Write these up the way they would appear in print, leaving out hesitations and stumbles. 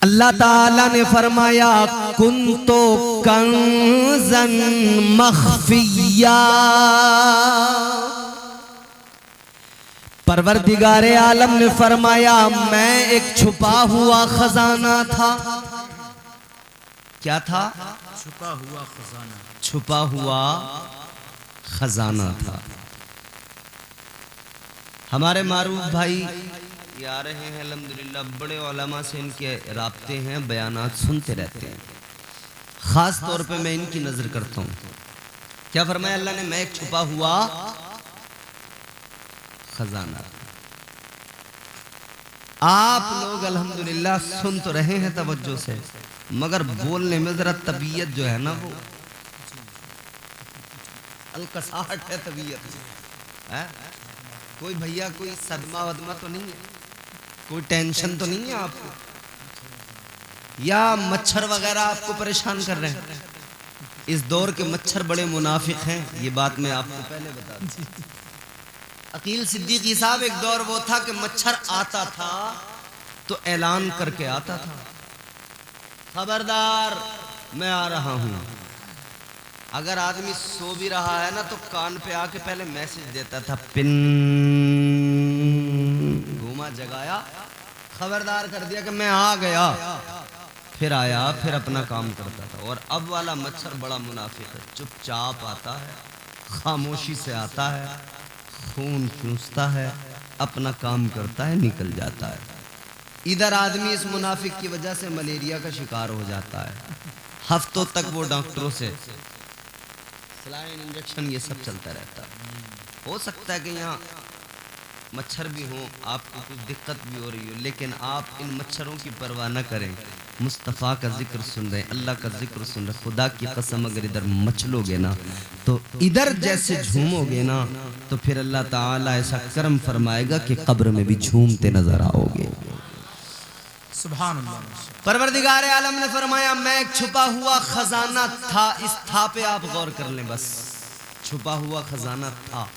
अल्लाह ताला ने फरमाया कुंतो कंज़न मख्फिया, परवरदिगारे आलम ने फरमाया मैं एक छुपा हुआ खजाना था। क्या था? छुपा हुआ खजाना। छुपा हुआ खजाना था। हमारे मारूफ भाई ये आ रहे हैं अल्हम्दुलिल्लाह, बड़े उलमा से इनके राब्ते हैं, बयानात सुनते रहते हैं। ख़ास तौर पे मैं इनकी नज़र करता हूँ। क्या फरमाया अल्लाह ने? मैं एक छुपा हुआ खजाना। आप लोग अल्हम्दुलिल्लाह सुन तो रहे हैं तवज्जो से, मगर बोलने में ज़रा तबीयत जो है ना वो अलकसाहट है तबीयत है। कोई भैया कोई सदमा वदमा तो नहीं है? कोई टेंशन तो नहीं है आपको? या मच्छर वगैरह आपको परेशान कर रहे हैं? इस दौर के मच्छर बड़े मुनाफिक हैं, ये बात मैं आपको पहले बता दूं। अकील सिद्दीकी साहब एक दौर वो था कि मच्छर आता था तो ऐलान करके आता था, खबरदार मैं आ रहा हूं। अगर आदमी सो भी रहा है ना तो कान पे आके पहले मैसेज देता था, पिन घूमा जगाया, खबरदार कर दिया कि मैं आ गया, फिर आया, फिर अपना काम करता था। और अब वाला मच्छर बड़ा मुनाफिक है, चुपचाप आता है, खामोशी से आता है, खून चूसता है, अपना काम करता है, निकल जाता है। इधर आदमी इस मुनाफिक की वजह से मलेरिया का शिकार हो जाता है। हफ्तों तक वो डॉक्टरों से सलाइन इंजेक्शन ये सब चलता रहता है। हो सकता है कि यहाँ मच्छर भी हों, आपको कुछ दिक्कत भी हो रही हो, लेकिन आप इन मच्छरों की परवाह न करें। मुस्तफ़ा का जिक्र सुन रहे, अल्लाह का जिक्र सुन रहे। खुदा की कसम अगर इधर मचलोगे ना तो इधर जैसे झूमोगे ना तो फिर अल्लाह ताला ऐसा करम फरमाएगा कि कब्र में भी झूमते नजर आओगे। सुभान अल्लाह। परवरदिगार आलम ने फरमाया मैं एक छुपा हुआ खजाना था। इस था पे आप गौर कर लें, बस छुपा हुआ खजाना था।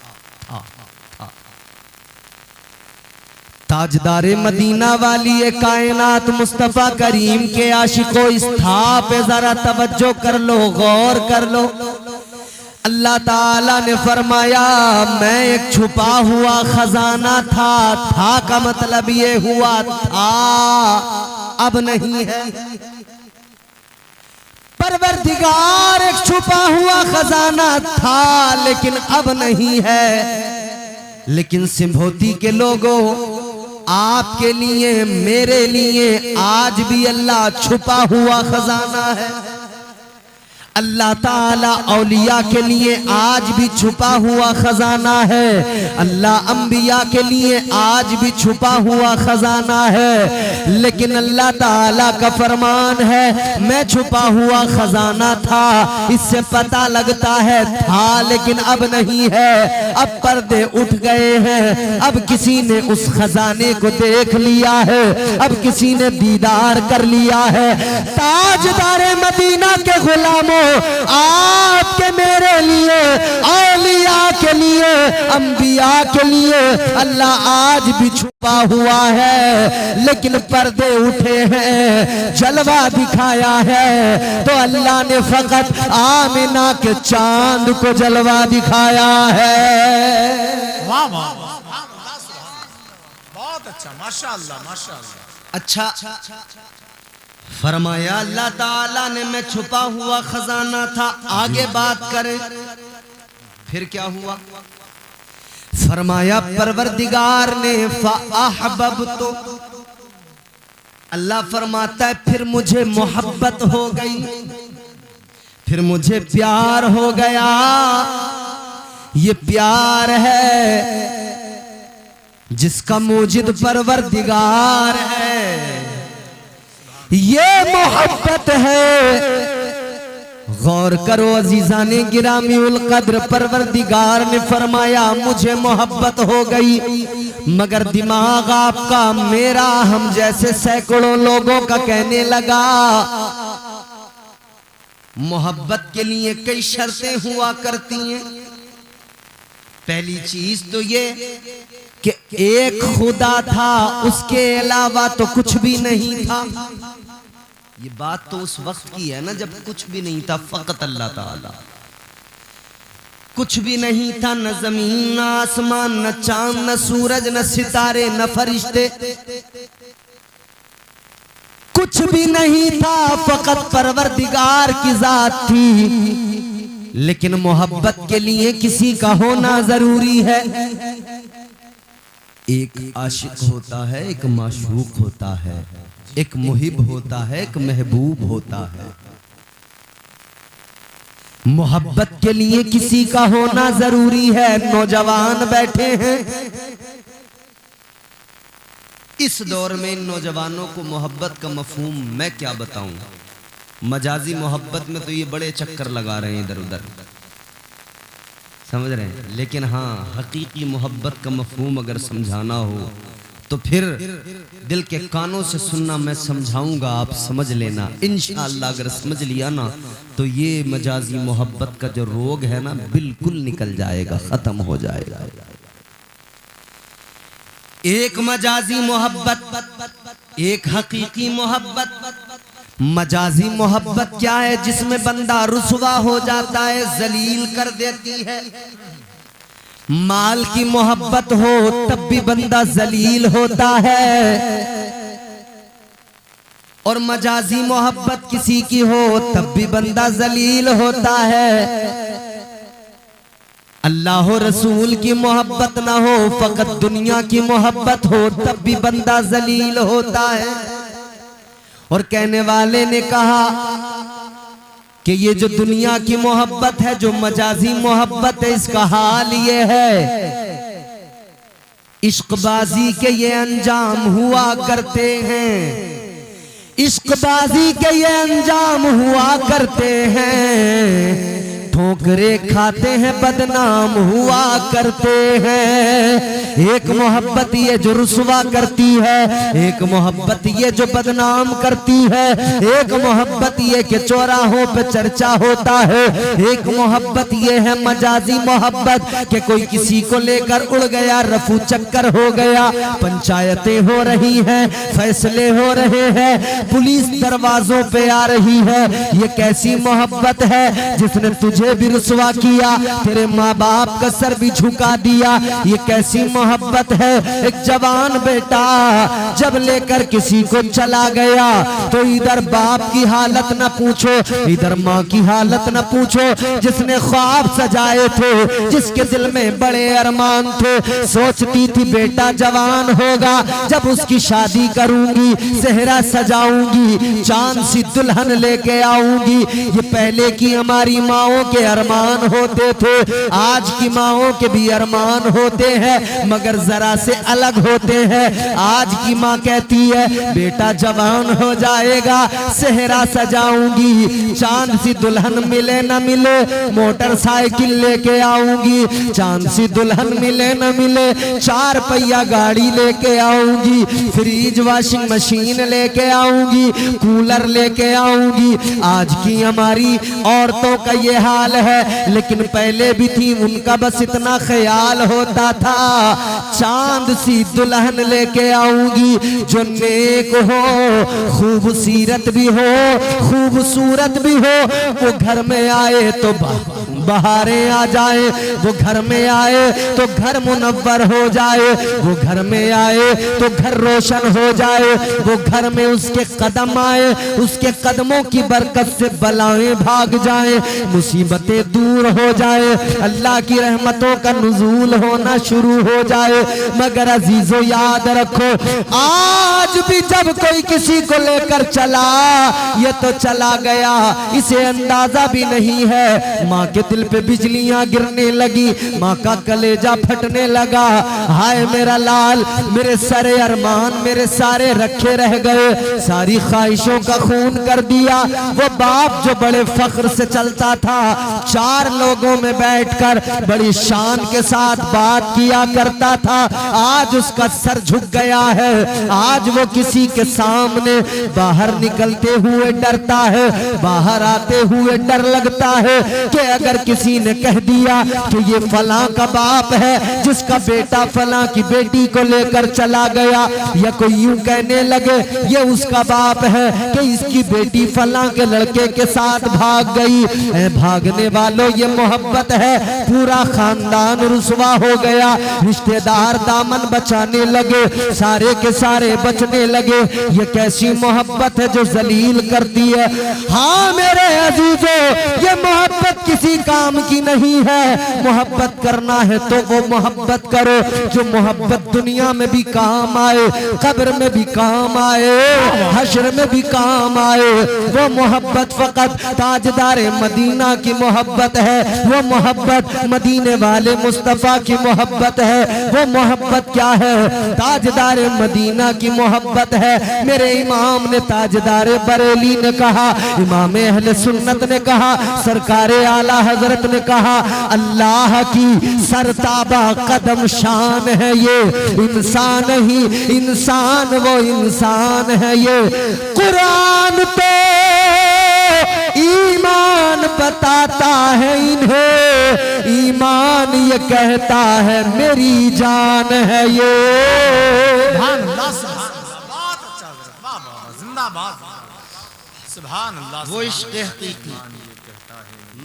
ताजदारे मदीना वाली कायनात मुस्तफा करीम के आशिको इस था पे जरा तवज्जो कर लो, गौर कर लो। अल्लाह ताला ने फरमाया मैं एक छुपा हुआ खजाना था। था का मतलब ये हुआ था, अब नहीं है। परवरदिगार एक छुपा हुआ खजाना था लेकिन अब नहीं है। लेकिन सिंभोती के लोगों, आपके लिए मेरे लिए आज भी अल्लाह छुपा हुआ खजाना है। अल्लाह ताला औलिया के लिए आज भी छुपा हुआ खजाना है। अल्लाह अंबिया के लिए आज भी छुपा हुआ खजाना है। लेकिन अल्लाह ताला का फरमान है मैं छुपा हुआ खजाना था। इससे पता लगता है था लेकिन अब नहीं है। अब पर्दे उठ गए हैं, अब किसी ने उस खजाने को देख लिया है, अब किसी ने दीदार कर लिया है। ताजदारे मदीना के गुलामों, आपके मेरे लिए, औलिया के लिए, अंबिया के लिए अल्लाह आज भी छुपा हुआ है। लेकिन पर्दे उठे हैं, जलवा दिखाया है तो अल्लाह ने फकत आमिना के चांद को जलवा दिखाया है। वाह वाह, बहुत अच्छा, माशाअल्लाह माशाअल्लाह। अच्छा फरमाया अल्लाह ताला ने मैं छुपा हुआ खजाना था। आगे बात करें फिर क्या हुआ? फरमाया परवरदिगार ने फ़अहबब्तु, अल्लाह फरमाता है फिर मुझे मोहब्बत हो गई, फिर मुझे प्यार हो गया। ये प्यार है जिसका मूजिद परवरदिगार है, ये मोहब्बत है। गौर करो अजीजाने गिरामी उल कद्र, परवरदिगार ने फरमाया मुझे मोहब्बत हो गई, मगर दिमाग आपका मेरा हम जैसे सैकड़ों लोगों का कहने लगा। मोहब्बत के लिए कई शर्तें हुआ करती हैं। पहली चीज तो ये कि एक खुदा था, उसके अलावा तो कुछ भी नहीं था। ये बात तो उस वक्त की है ना जब कुछ भी नहीं था, फकत अल्लाह ताला। कुछ भी नहीं था, न जमीन, न आसमान, न चांद, न सूरज, न सितारे, न फरिश्ते, कुछ भी नहीं था, फकत परवरदिगार की जात थी। लेकिन मोहब्बत के लिए किसी का होना जरूरी है। एक आशिक होता है, एक माशूक होता है, एक मुहिब होता है, एक महबूब होता है। मोहब्बत के लिए किसी का होना जरूरी है। नौजवान बैठे हैं, इस दौर में इन नौजवानों को मोहब्बत का मफहूम मैं क्या बताऊं। मजाजी मोहब्बत में तो ये बड़े चक्कर लगा रहे हैं इधर उधर, समझ रहे हैं। लेकिन हाँ, हकीकी मोहब्बत का मफहूम अगर समझाना हो तो फिर दिल के कानों से सुनना, मैं समझाऊंगा, आप समझ लेना इंशाअल्लाह। अगर समझ लिया ना तो ये मजाजी मोहब्बत का जो रोग है ना बिल्कुल निकल जाएगा, खत्म हो जाएगा। एक मजाजी मोहब्बत, एक हकीकी मोहब्बत। मजाजी मोहब्बत क्या है? जिसमें बंदा रुसवा हो जाता है, जलील कर देती है। माल की मोहब्बत हो तब भी बंदा जलील होता है, और मजाजी मोहब्बत किसी की हो तब भी बंदा जलील होता है। अल्लाह रसूल की मोहब्बत ना हो, फकत दुनिया की मोहब्बत हो तब भी बंदा जलील होता है। और कहने वाले ने कहा कि ये जो दुनिया की मोहब्बत है, जो मजाजी मोहब्बत है, इसका हाल ये है, इश्कबाजी के ये अंजाम हुआ करते हैं, इश्कबाजी के ये अंजाम हुआ करते हैं, ठोकरे खाते हैं, बदनाम हुआ करते हैं। एक मोहब्बत ये जो रुसवा करती है, एक मोहब्बत ये जो बदनाम करती है, एक मोहब्बत ये कि चौराहों पे चर्चा होता है, एक मोहब्बत ये है मजाजी मोहब्बत कि कोई किसी को लेकर उड़ गया, रफू चक्कर हो गया, पंचायतें हो रही हैं, फैसले हो रहे हैं, पुलिस दरवाजों पे आ रही है। ये कैसी मोहब्बत है जिसने तुझे भी रुसवा किया, तेरे माँ बाप का सर भी झुका दिया। ये कैसी मोहब्बत है? एक जवान बेटा जब लेकर किसी को चला गया तो इधर बाप की हालत न पूछो, इधर माँ की हालत न पूछो। जिसने ख्वाब सजाए थे, जिसके दिल में बड़े अरमान थे, सोचती थी बेटा जवान होगा, जब उसकी शादी करूंगी, सेहरा सजाऊंगी, चांद सी दुल्हन लेके आऊंगी। ये पहले की हमारी माओ के अरमान होते थे, आज की माओ के भी अरमान होते हैं, मगर जरा से अलग होते हैं। आज की माँ कहती है बेटा जवान हो जाएगा, सेहरा सजाऊंगी, चांद सी दुल्हन मिले न मिले, मोटरसाइकिल लेके आऊंगी, चांद सी दुल्हन मिले न मिले, 4 पहिया गाड़ी लेके आऊंगी, फ्रिज वॉशिंग मशीन लेके आऊंगी, कूलर लेके आऊंगी। आज की हमारी औरतों का ये हाल है, लेकिन पहले भी थी, उनका बस इतना ख्याल होता था चांद सी दुल्हन लेके आऊंगी जो नेक हो, खूबसूरत भी हो, खूबसूरत भी हो। वो घर में आए तो बहारें आ जाए, वो घर में आए तो घर मुनव्वर हो जाए, वो घर में आए तो घर रोशन हो जाए, वो घर में उसके कदम आए, उसके कदमों की बरकत से बलाएं भाग जाए, मुसीबतें दूर हो जाए, अल्लाह की रहमतों का नुज़ूल होना शुरू हो जाए। मगर अजीजों याद रखो, आज भी जब कोई किसी को लेकर चला, ये तो चला गया, इसे अंदाजा भी नहीं है। माँ के दिल पे बिजलियां गिरने लगी, माँ का कलेजा फटने लगा, हाय मेरा लाल, मेरे सारे अरमान मेरे सारे रखे रह गए, सारी ख्वाहिशों का खून कर दिया। वो बाप जो बड़े फख्र से चलता था, 4 लोगों में बैठकर बड़ी शान के साथ बात किया करता था, आज उसका सर झुक गया है। आज वो किसी के सामने बाहर निकलते हुए डरता है, बाहर आते हुए डर लगता है कि अगर किसी ने कह दिया कि ये फलां का बाप है जिसका बेटा फलां की बेटी को लेकर चला गया, या कोई यूं कहने लगे ये उसका बाप है कि इसकी बेटी फलां के लड़के के साथ भाग गई। भागने वालों ये मोहब्बत है, पूरा खानदान रुसवा हो गया, रिश्तेदार दामन बचाने लगे, सारे के सारे बचने लगे। ये कैसी मोहब्बत है जो जलील करती है। हाँ मेरे अजीजों, ये मोहब्बत किसी काम की नहीं है। मोहब्बत करना है तो वो मोहब्बत करो जो मोहब्बत दुनिया में भी काम आए, कब्र में भी काम आए, हश्र में भी काम आए। वो मोहब्बत फकत ताजदार मदीना की मोहब्बत है, वो मोहब्बत मदीने वाले मुस्तफा की मोहब्बत है। वो मोहब्बत क्या है? ताजदार मदीना की मोहब्बत है। मेरे इमाम ने ताजदार बरेली ने कहा, इमाम अहले सुन्नत ने कहा, सरकार आला हजरत ने कहा, अल्लाह की सरताबा कदम शान है ये इंसान ही इंसान, वो इंसान है ये। कुरान तो ईमान बताता है इन्हें, ईमान ये कहता है मेरी जान है ये। बहुत अच्छा हजरत, वाह वाह, जिंदाबाद, सुभान अल्लाह। वो इश्क़ हक़ीक़ी।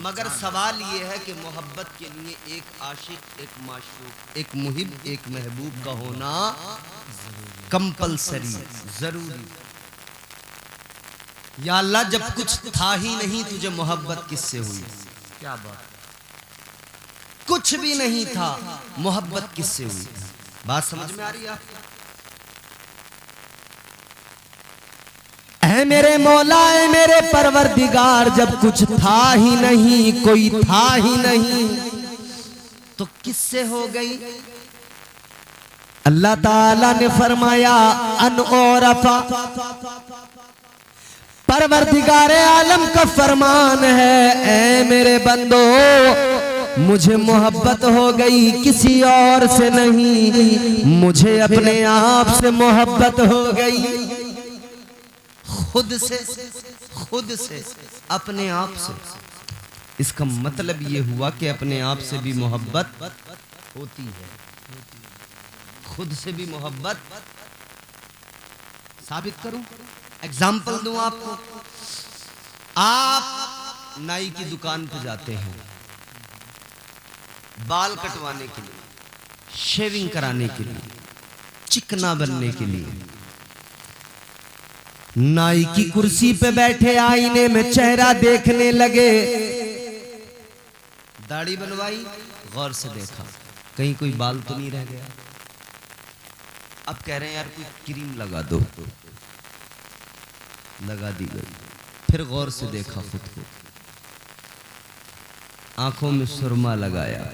मगर सवाल ये है कि मोहब्बत के लिए एक आशिक, एक माशूक, एक मुहिब, एक महबूब का होना कंपलसरी, जरूरी। या अल्लाह, जब कुछ था ही नहीं तुझे मोहब्बत किससे हुई? क्या बात, कुछ भी नहीं था, मोहब्बत किससे हुई? बात समझ में आ रही है आपको? ऐ मेरे मौला, ऐ मेरे परवरदिगार, जब कुछ था ही नहीं, कोई था ही नहीं, तो किससे हो गई? अल्लाह ताला ने फरमाया अन औरफा, परवरदिगारे आलम का फरमान है, ऐ मेरे बंदो मुझे मोहब्बत हो गई किसी और से नहीं, मुझे अपने आप से मोहब्बत हो गई। खुद से अपने आप से। इसका मतलब ये हुआ कि अपने आप से भी मोहब्बत होती है, खुद से भी मोहब्बत। साबित करूं? एग्जाम्पल दूं आपको। आप नाई की दुकान पर जाते हैं बाल कटवाने के लिए, शेविंग कराने के लिए, चिकना बनने के लिए। नाई की कुर्सी पे बैठे आईने में चेहरा देखने लगे, दाढ़ी बनवाई, गौर से देखा कहीं कोई बाल तो नहीं रह गया। अब कह रहे हैं यार कोई क्रीम लगा दो, लगा दी गई। फिर गौर से देखा खुद को, आंखों में सुरमा लगाया।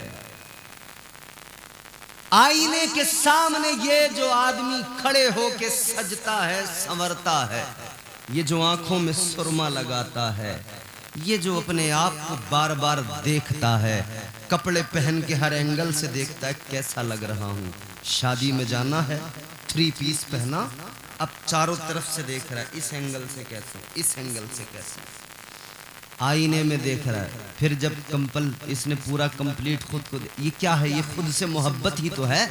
आईने के सामने ये जो आदमी खड़े होके सजता है, संवरता है, ये जो आंखों में सुरमा लगाता है, ये जो अपने आप को बार बार देखता है, कपड़े पहन के हर एंगल से देखता है कैसा लग रहा हूं। शादी में जाना है, 3 पीस पहना, अब चारों तरफ से देख रहा है, इस एंगल से कैसे, इस एंगल से कैसे, आईने में देख रहा है। फिर जब इसने पूरा कंप्लीट खुद को, ये क्या है? ये खुद से मोहब्बत ही तो है।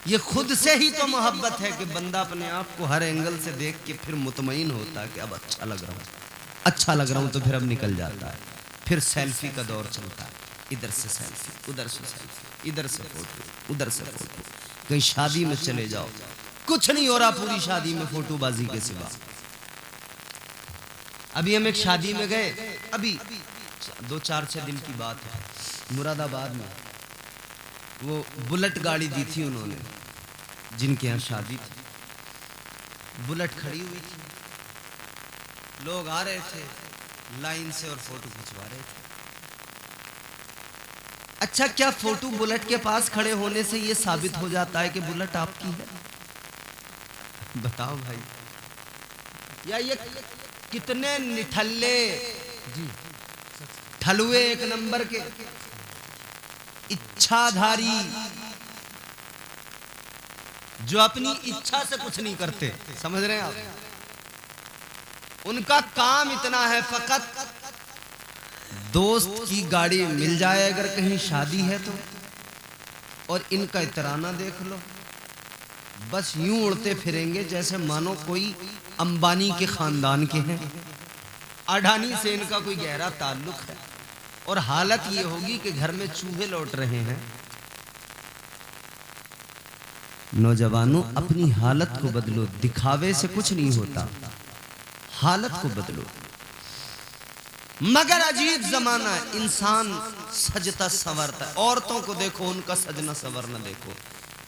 ये खुद से ही तो मोहब्बत है कि बंदा अपने आप को हर एंगल से देख के फिर मुतमईन होता है कि अब अच्छा लग रहा हूँ, अच्छा लग रहा हूँ, तो फिर अब निकल जाता है। फिर सेल्फी का दौर चलता है, इधर से सेल्फी, उधर से सेल्फी, इधर से फोटो, उधर से फोटो। कहीं शादी में चले जाओ, कुछ नहीं हो रहा पूरी शादी में फोटोबाजी के सिवा। अभी हम एक शादी में गए, अभी 2-4-6 दिन की बात है, मुरादाबाद में। वो बुलेट गाड़ी दी थी उन्होंने, जिनके यहाँ शादी थी। बुलेट खड़ी हुई थी, लोग आ रहे थे लाइन से और फोटो खिंचवा रहे थे। अच्छा, क्या फोटो बुलेट के पास खड़े होने से ये साबित हो जाता है कि बुलेट आपकी है? बताओ भाई। या ये कितने निठल्ले ठलुए, एक नंबर के इच्छाधारी, जो अपनी इच्छा से कुछ नहीं करते। समझ रहे हैं आप? उनका काम इतना है फकत दोस्त की गाड़ी मिल जाए अगर कहीं शादी है तो, और इनका इतराना देख लो, बस यूं उड़ते फिरेंगे जैसे मानो कोई अंबानी के खानदान के हैं, अडानी से इनका कोई गहरा ताल्लुक है। और हालत ये होगी कि घर में चूहे लौट रहे हैं। नौजवानों, अपनी हालत को बदलो, दिखावे से कुछ नहीं होता, हालत को बदलो। मगर अजीब जमाना है, इंसान सजता संवरता है। औरतों को देखो, उनका सजना संवरना देखो।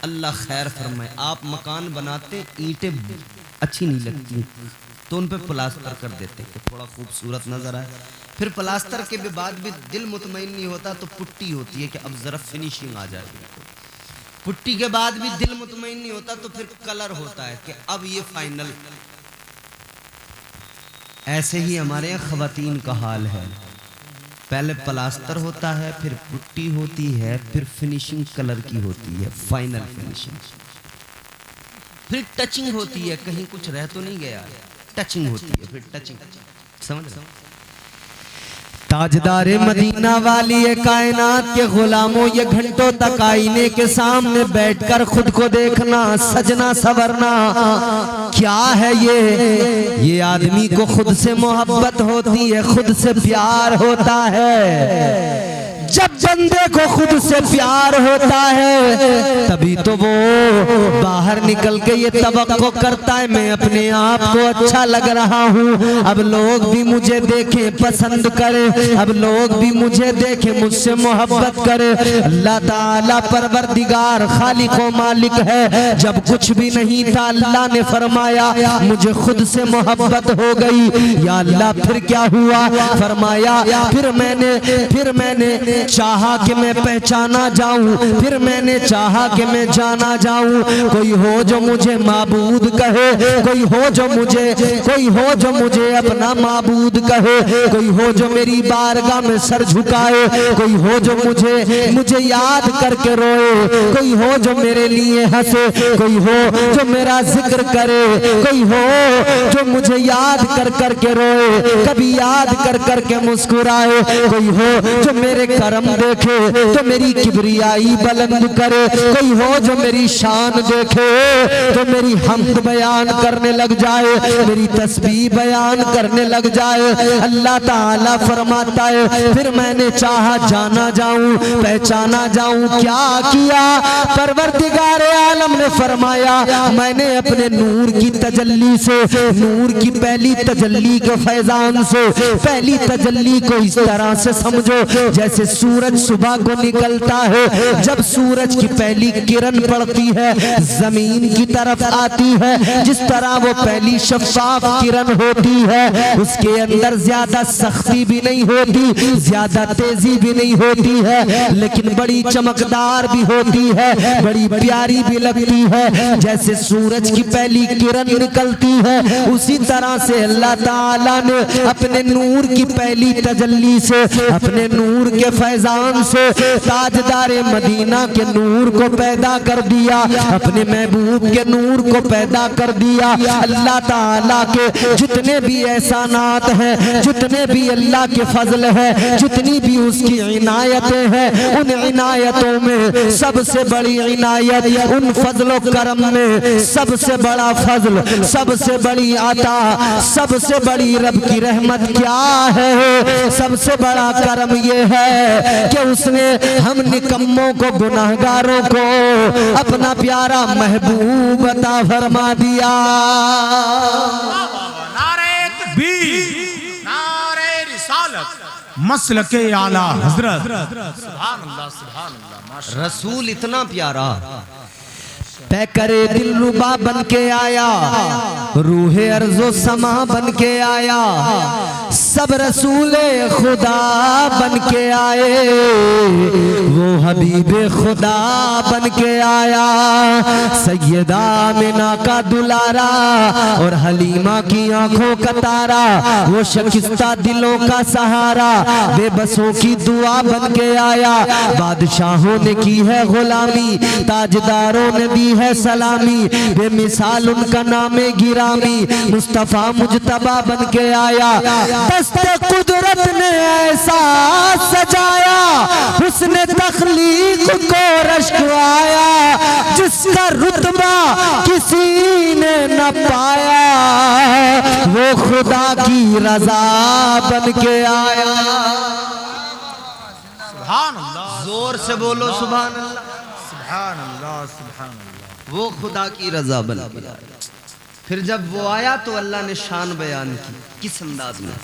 अल्लाह खैर फरमाए, आप मकान बनाते, ईंटें अच्छी नहीं लगती तो उन पे प्लास्टर कर देते कि थोड़ा खूबसूरत नजर आए। फिर प्लास्टर के बाद भी दिल मुतमईन नहीं होता तो पुट्टी होती है कि अब जरा फिनिशिंग आ जाएगी। पुट्टी के बाद भी दिल मुतमईन नहीं होता तो फिर कलर होता है कि अब ये फाइनल। ऐसे ही हमारे यहाँ ख़वातीन का हाल है, पहले प्लास्टर होता है, फिर पुट्टी होती है, फिर फिनिशिंग कलर की होती है, फाइनल फिनिशिंग, फिर टचिंग होती है, कहीं कुछ रह तो नहीं गया, टचिंग होती है, फिर टचिंग, समझ रहे हो? ताजदारे मदीना वाली ये कायनात के गुलामों, ये घंटों तक आईने के सामने बैठकर खुद को देखना, सजना सवरना क्या है ये आदमी को खुद से मोहब्बत होती है, खुद से प्यार होता है। जब बंदे को खुद से प्यार होता है तभी तो वो बाहर निकल के ये तवक्को करता है, मैं अपने आप को अच्छा लग रहा हूँ, अब लोग भी मुझे देखें, पसंद करें, अब लोग भी मुझे देखें, मुझसे मोहब्बत करें। अल्लाह ताला परवरदिगार खालिक व मालिक है। जब कुछ भी नहीं था अल्लाह ने फरमाया मुझे खुद से मोहब्बत हो गई। या अल्लाह फिर क्या हुआ? फरमाया फिर मैंने चाहा कि मैं पहचाना जाऊं, फिर मैंने चाहा कि मैं जाना जाऊं। कोई हो जो मुझे माबूद कहे, कोई हो जो मुझे अपना माबूद कहे, कोई हो जो मेरी बारगाह में सर झुकाए, कोई हो जो मुझे याद करके रोए, कोई हो जो मेरे लिए हंसे, कोई हो जो मेरा जिक्र करे, कोई हो जो मुझे याद कर करके रोए, कभी याद कर करके मुस्कुराए, कोई हो जो मेरे करम देखे तो मेरी किबरियाई बुलंद करे, कोई हो जो मेरी शान देखे तो मेरी हम्द बयान करने लग जाए, मेरी तस्बीह बयान करने लग जाए। अल्लाह ताला फरमाता है फिर मैंने चाहा जाना जाऊं, पहचाना जाऊं। क्या किया? परवरदिगार आलम ने फरमाया मैंने अपने नूर की तजल्ली से, नूर की पहली तजल्ली के फैजान से, पहली तजल्ली को इस तरह से समझो जैसे सूरज सुबह को निकलता है, जब सूरज की पहली किरण पड़ती है जमीन की तरफ आती है, जिस तरह वो पहली शफाफ किरण होती है उसके अंदर ज्यादा सख्ती भी नहीं होती, ज्यादा तेजी भी नहीं होती है, लेकिन बड़ी चमकदार भी होती है, बड़ी प्यारी भी लगती है। जैसे सूरज की पहली किरण निकलती है उसी तरह से अल्लाह ताला ने अपने नूर की पहली तजल्ली से, अपने नूर के फैजान से ताजदारे मदीना के नूर को पैदा कर दिया, अपने महबूब के नूर को पैदा कर दिया। अल्लाह ताला के जितने भी एहसानात हैं, जितने भी अल्लाह के फजल है, जितनी भी उसकी इनायतें हैं, उन इनायतों में सबसे बड़ी इनायत, उन फजलो करम में सबसे बड़ा फजल, सबसे बड़ी आता, सबसे बड़ी रब की रहमत क्या है? सबसे बड़ा करम ये है कि उसने हम निकम्मों को, गुनाहगारों को अपना प्यारा महबूब अता फरमा दिया। नारे तकबीर, नारे रिसालत, मसलके आला हजरत, सुभान अल्लाह, सुभान अल्लाह, माशाअल्लाह। रसूल इतना प्यारा पैकरे दिलरुबा बन के आया, रूहे अर्जो समा बन के आया, सब रसूले खुदा बन के आए, वो हबीबे खुदा बन के आया। सैयदा आमिना का दुलारा और हलीमा की आंखों का तारा, वो शकिस्ता दिलों का सहारा, बेबसों की दुआ बन के आया। बादशाहों ने की है गुलामी, ताजदारों ने दी है सलामी, बेमिसाल उनका नामे गिरामी, मुस्तफा मुजतबा बन के आया, दस्ते कुदरत ने ऐसा सजाया, उसने तख्लीक को रश्क आया, जिसका रुतबा किसी ने न पाया, वो खुदा की रजा बन के आया। सुभान अल्लाह, जोर से बोलो सुभान अल्लाह। सुभान अल्लाह, सुभान अल्लाह। वो खुदा की रजा बन के आया। फिर जब वो आया तो अल्लाह ने शान बयान की, किस अंदाज में?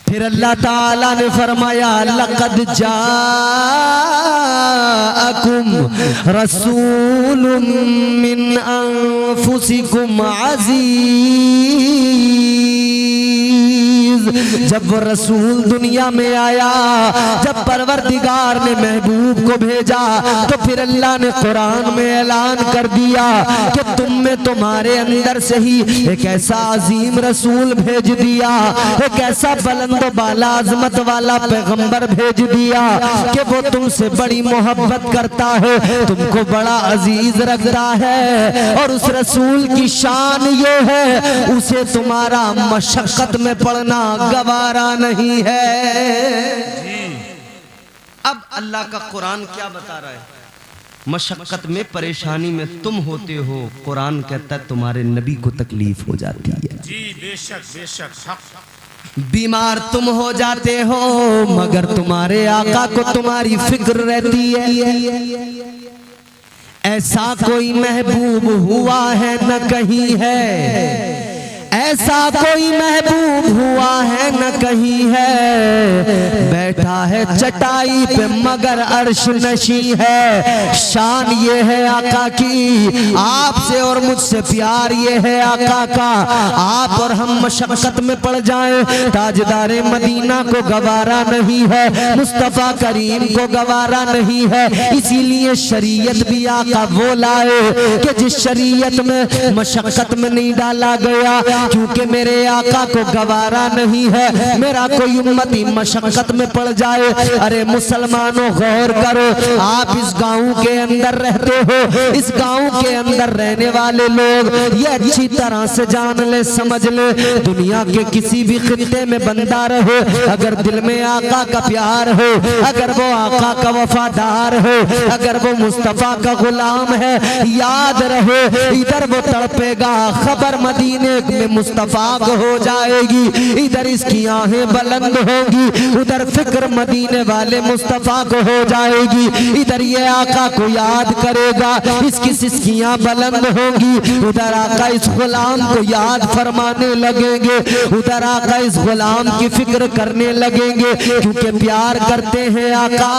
फिर अल्लाह ताला ने फरमाया, लक़द जाअकुम रसूलुम मिन अनफुसिकुम अज़ीज़। जब वो रसूल दुनिया में आया, जब परवरदिगार ने महबूब को भेजा, तो फिर अल्लाह ने कुरान में ऐलान कर दिया कि तुम में तुम्हारे अंदर से ही एक ऐसा अजीम रसूल भेज दिया, एक ऐसा बुलंद बाला अजमत वाला पैगंबर भेज दिया कि वो तुमसे बड़ी मोहब्बत करता है, तुमको बड़ा अजीज रखता है, और उस रसूल की शान ये है, उसे तुम्हारा मशक्कत में पड़ना गवारा नहीं है। अब अल्लाह का कुरान क्या बता रहा है? मशक्कत में, परेशानी में तुम होते हो, कुरान कहता है तुम्हारे नबी को तकलीफ हो जाती है। जी बेशक बेशक, हक। बीमार तुम हो जाते हो, मगर तुम्हारे आका को तुम्हारी फिक्र रहती है। ऐसा कोई महबूब हुआ है न कहीं है, ऐसा कोई महबूब हुआ है न कहीं है, बैठा है चटाई पे मगर अर्श नशी है। शान ये है आका की, आपसे और मुझसे प्यार ये है आका का। आप और हम मशक्कत में पड़ जाएं, ताजदारे मदीना को गवारा नहीं है, मुस्तफा करीम को गवारा नहीं है। इसीलिए शरीयत भी आका वो लाए कि जिस शरीयत में मशक्कत में नहीं डाला गया, क्योंकि मेरे आका को गवारा नहीं है मेरा कोई उम्मती मशक्कत में पड़ जाए। अरे मुसलमानों गौर करो, आप इस गांव के अंदर रहते हो, इस गांव के अंदर रहने वाले लोग ये अच्छी तरह से जान ले, समझ ले, दुनिया के किसी भी खित्ते में बंदा रहे, अगर दिल में आका का प्यार हो, अगर वो आका का वफादार हो, अगर वो मुस्तफा का गुलाम है, याद रहे इधर वो तड़पेगा, खबर मदीने में मुस्तफा को हो जाएगी, इधर इसकी आहें बुलंद होंगी, उधर फिक्र मदीने वाले मुस्तफा को हो जाएगी, इधर ये आका को याद करेगा, इसकी सिसकियां बुलंद होंगी, उधर आका इस गुलाम को याद फरमाने लगेंगे, उधर आका इस गुलाम की फिक्र करने लगेंगे, क्योंकि प्यार करते हैं आका,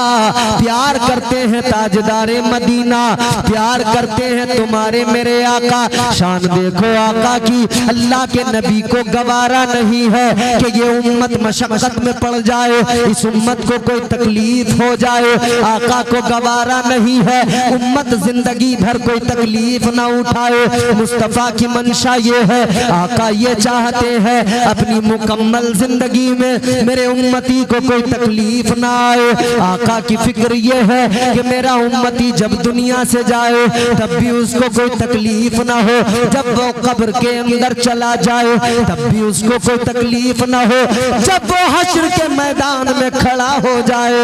प्यार करते हैं ताजदारे मदीना, प्यार करते हैं तुम्हारे मेरे आका। शान देखो आका की, अल्लाह के नबी को गवारा नहीं है कि ये उम्मत मशक्कत में पड़ जाए, इस उम्मत को कोई तकलीफ हो जाए, आका को गवारा नहीं है उम्मत जिंदगी भर कोई तकलीफ ना उठाए। मुस्तफा की मंशा ये है, आका ये चाहते हैं अपनी मुकम्मल जिंदगी में मेरे उम्मती को कोई तकलीफ ना आए। आका की फिक्र ये है कि मेरा उम्मती जब दुनिया से जाए तब भी उसको कोई तकलीफ ना हो, जब वो कब्र के अंदर चला जाए तब भी उसको कोई तकलीफ ना हो, जब वो हश्र के मैदान में खड़ा हो जाए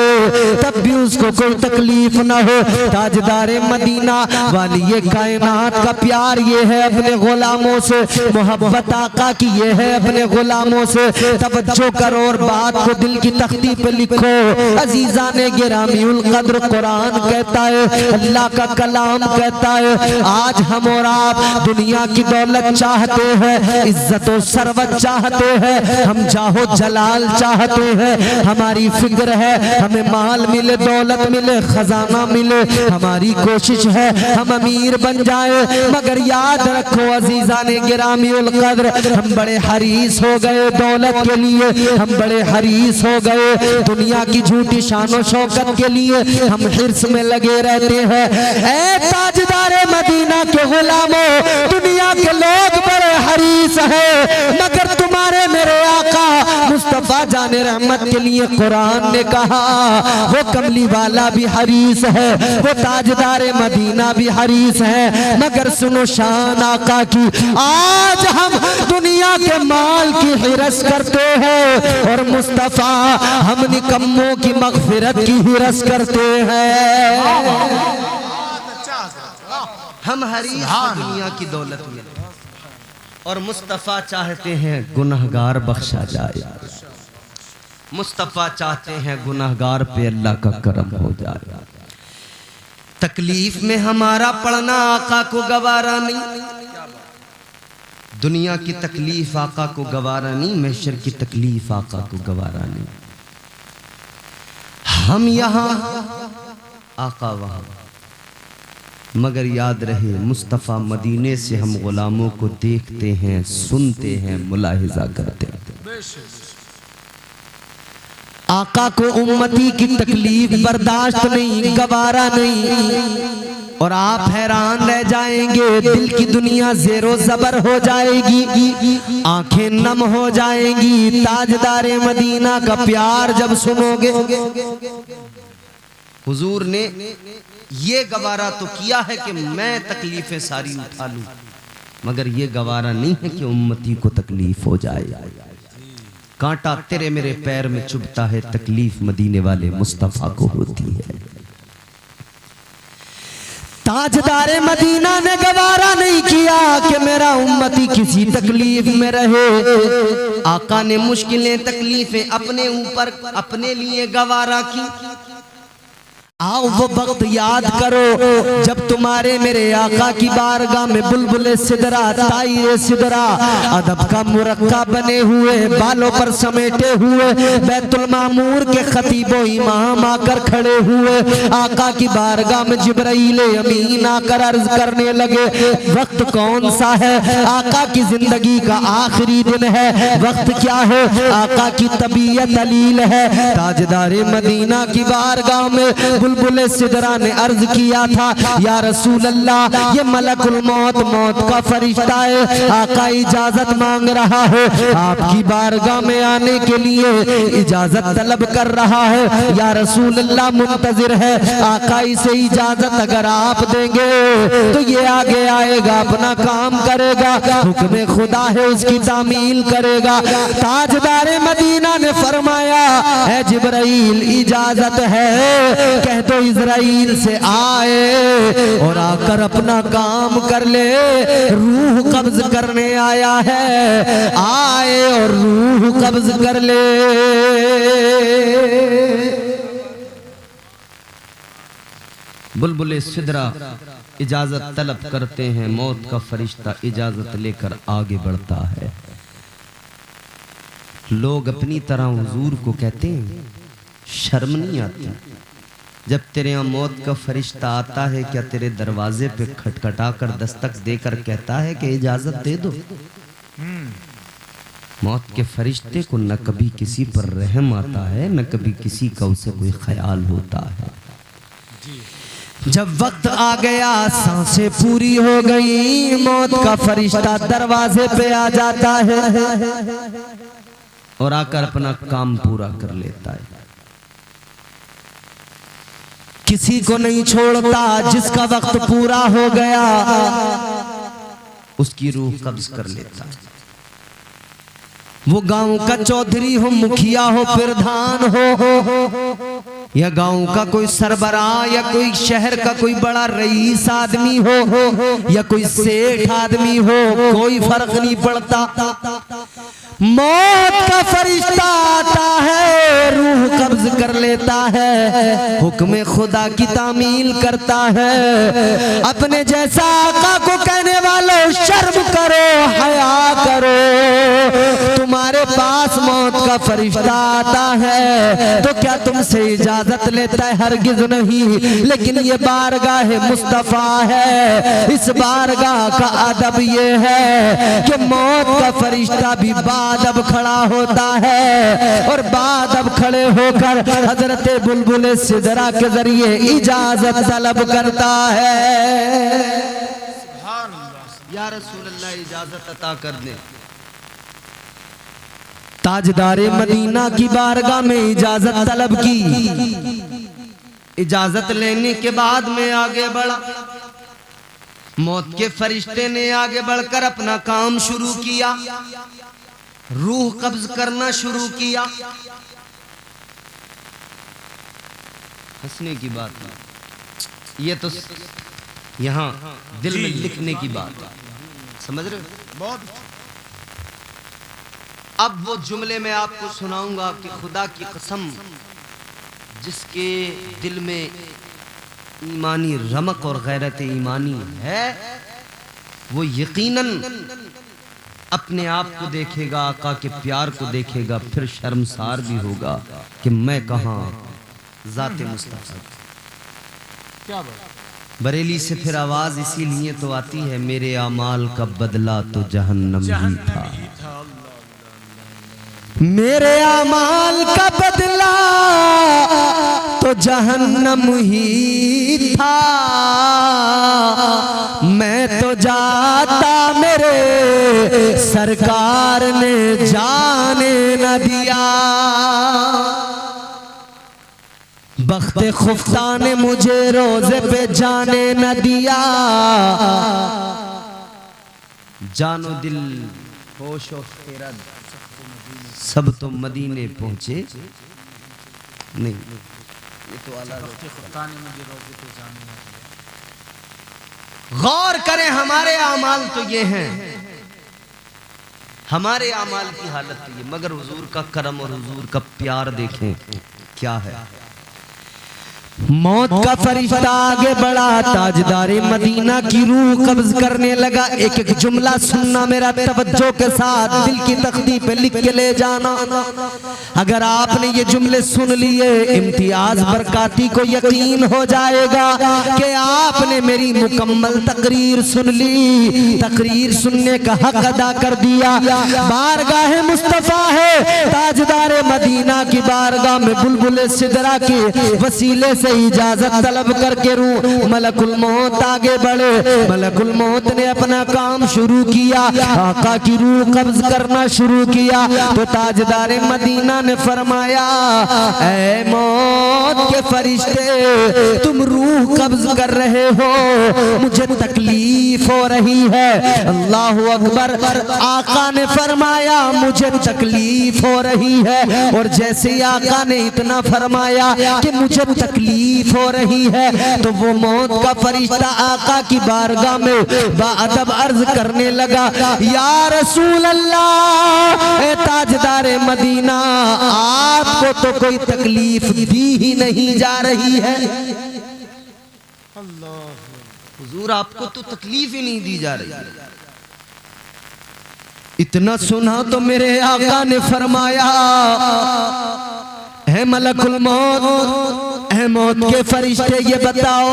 तब भी उसको कोई तकलीफ ना हो। ताजदारे मदीना वाली ये कायनात का प्यार ये है अपने गुलामों से, मोहब्बत आका की ये है अपने गुलामों से। तवज्जो करो और बात को दिल की तख्ती पे लिखो। अजीजाने गिरामीउल कद्र कुरान कहता है, अल्लाह का कलाम कहता है, आज हम और आप दुनिया की दौलत चाहते हैं, इज्जत और सरवत चाहते हैं, हम जाहो जलाल चाहते हैं, हमारी फिक्र है हमें माल मिले, दौलत मिले, खजाना मिले, हमारी कोशिश है हम अमीर बन जाए। मगर याद रखो अजीजाने गिरामीउल कद्र, हम बड़े हरीस हो गए दौलत के लिए, हम बड़े हरीस हो गए दुनिया की झूठी शानो शौकत के लिए, हम हिर्स में लगे रहते हैं। ऐ ताजदारे मदीना के गुलामों, दुनिया के लोग बड़े हरीस है, मगर तुम्हारे मेरे आका मुस्तफा मौला जाने रहमत के लिए कुरान ने कहा वो कमली वाला भी हरीस है, वो ताजदार मदीना भी हरीस है। मगर सुनो शान आका की, आज हम दुनिया के माल की हिरस करते हैं और मुस्तफा हम निकम्मों की मगफिरत की हिरस करते हैं। हम हरीस दुनिया की दौलत में और मुस्तफा चाहते हैं गुनहगार बख्शा जाए। मुस्तफा चाहते हैं गुनहगार पे अल्लाह का करम हो जाए। तकलीफ में हमारा पड़ना आका को गवारा नहीं, दुनिया की तकलीफ आका को गवारा नहीं, महशर की तकलीफ आका को गवारा नहीं। हम यहाँ आका वहाँ, मगर याद रहे मुस्तफ़ा मदीने से हम गुलामों को देखते हैं, सुनते हैं, मुलाहिजा करते हैं। आका को उम्मती की तकलीफ बर्दाश्त नहीं, गवारा नहीं, और आप हैरान रह जाएंगे। दिल की दुनिया ज़ेरो ज़बर हो जाएगी, आंखें नम हो जाएंगी ताजदारे मदीना का प्यार जब सुनोगे। हुजूर ने ये गवारा तो किया है कि मैं तकलीफें सारी उठा लूं, मगर ये गवारा नहीं है कि उम्मती को तकलीफ हो जाए। कांटा तेरे मेरे पैर में चुभता है, तकलीफ मदीने वाले मुस्तफा को होती है। ताजदारे मदीना ने गवारा नहीं किया कि मेरा उम्मती किसी तकलीफ में रहे। आका ने मुश्किलें तकलीफें अपने ऊपर अपने लिए गवारा की। आओ वो वक्त याद करो जब तुम्हारे मेरे आका की बारगाह में बुलबुले सिदरा, ताईरे सिदरा, अदब का मुरक्का बने हुए, बालों पर समेटे हुए बैतुल मामूर के खतीबो इमाम आकर खड़े हुए। आका की बारगाह में जिब्राईल अमीन आकर अर्ज करने लगे, वक्त कौन सा है? आका की जिंदगी का आखिरी दिन है। वक्त क्या है? आका की तबीयत अलील है। ताजदारे मदीना की बारगाह में बुलबुल सिदरा ने अर्ज किया था, या रसूल अल्लाह, ये मलकुल मौत, मौत का फरिश्ता है, आका इजाजत मांग रहा है, आपकी बारगाह में आने के लिए इजाजत तलब कर रहा है। या रसूल अल्लाह मुंतजिर है, आका इसे इजाजत अगर आप देंगे तो ये आगे आएगा, अपना काम करेगा, हुक्म खुदा है उसकी तामील करेगा। ताजदारे मदीना ने फरमाया, है जिब्राईल इजाजत है, कह दो इज़राइल से आए और आकर अपना काम कर ले, रूह कब्ज करने आया है, आए और रूह कब्ज कर ले। बुलबुल सिदरा इजाजत तलब करते हैं, मौत का फरिश्ता इजाजत लेकर आगे बढ़ता है। लोग अपनी तरह हुजूर को कहते हैं, शर्म नहीं आती? जब तेरे यहाँ मौत का फरिश्ता आता है, क्या तेरे दरवाजे पे खटखटा कर दस्तक देकर कहता है कि इजाजत दे दो? मौत के फरिश्ते को न कभी किसी पर रहम आता है, न कभी किसी का उसे कोई ख्याल होता है। जब वक्त आ गया, सांसें पूरी हो गई, मौत का फरिश्ता दरवाजे पे आ जाता है और आकर अपना काम पूरा कर लेता है। किसी को नहीं छोड़ता, जिसका वक्त पूरा हो गया उसकी रूह कब्ज कर लेता है। वो गांव का चौधरी हो, मुखिया हो, प्रधान हो, या गांव का कोई सरबराह, या कोई शहर का कोई बड़ा रईस आदमी हो, या कोई सेठ आदमी हो, कोई फर्क नहीं पड़ता। मौत का फरिश्ता आता है, रूह कब्ज कर लेता है, हुक्म खुदा की तामील करता है। अपने जैसा आका को कहने वालों, शर्म करो, हया करो। तुम्हारे पास मौत का फरिश्ता आता है तो क्या तुमसे इजाजत लेता है? हरगिज नहीं। लेकिन ये बारगाह मुस्तफा है, इस बारगाह का अदब ये है कि मौत का फरिश्ता भी बादब खड़ा होता है और बादब खड़े होकर हजरत बुलबुल सिदरा के जरिए इजाजत तलब करता है। या रसूल अल्लाह, इजाजत अता कर दे। ताजदारे मदीना की बारगाह में इजाजत तलब की। इजाजत लेने के बाद में आगे बढ़ा। मौत के फरिश्ते ने आगे बढ़कर अपना काम शुरू किया, रूह कब्ज करना शुरू किया। हंसने की बात नहीं, ये तो यहाँ दिल में लिखने की बात है, समझ रहे हो? बहुत। अब वो जुमले मैं आपको सुनाऊंगा कि खुदा की कसम, जिसके दिल में ईमानी रमक और गैरत ईमानी है, वो यकीनन अपने आप को देखेगा, आका के प्यार को देखेगा, फिर शर्मसार भी होगा कि मैं कहाँ ज़ाते मुस्तफ़ा। क्या बात। बरेली से फिर आवाज इसीलिए तो आती है, मेरे अमाल का बदला तो जहन्नम ही था। मेरे अमाल का बदला तो जहन्नम ही था। मैं तो जाता मेरे सरकार ने जाने न दिया। बख्ते खुफ्ता ने मुझे रोजे पे जाने न दिया। जानो दिल होश और खैरत सब तो मदीने पहुंचे नहीं। ये तो गौर करें, हमारे आमाल तो ये हैं, हमारे आमाल की हालत तो ये, मगर हुजूर का करम और हुजूर का प्यार देखें क्या है। मौत का फरिश्ता आगे बढ़ा, ताजदारे मदीना की रूह कब्ज करने लगा। एक एक जुमला सुनना मेरा तवज्जो के साथ, दिल की तख्ती पे लिख के ले जाना। अगर आपने ये जुमले सुन लिए, इम्तियाज बरकाती को यकीन हो जाएगा कि आपने मेरी मुकम्मल तकरीर सुन ली, तकरीर सुनने का हक अदा कर दिया। बारगाह मुस्तफा है, ताजदारे मदीना की बारगाह में बुलबुल सिदरा के वसीले से इजाजत तलब करके रूह मलकुल मौत आगे बढ़े। मलकुल मौत ने अपना काम शुरू किया, आका की रूह कब्ज करना शुरू किया। तो ताजदारे मदीना ने फरमाया, ऐ मौत के फरिश्ते, तुम रूह कब्ज कर रहे हो, मुझे तकलीफ हो रही है। अल्लाहु अकबर। आका ने फरमाया, मुझे तकलीफ हो रही है। और जैसे आका ने इतना फरमाया कि मुझे तकलीफ हो रही है, तो वो मौत का फरिश्ता आका की बारगाह में बाअदब अर्ज करने लगा, या रसूल अल्लाह, ए ताजदारे मदीना, आपको तो कोई तकलीफ दी ही नहीं जा रही है। अल्लाह, हुजूर आपको तो तकलीफ ही नहीं दी जा रही है। इतना सुना तो मेरे आका ने फरमाया, है मलकुल मौत, है मौत के फरिश्ते, ये बताओ,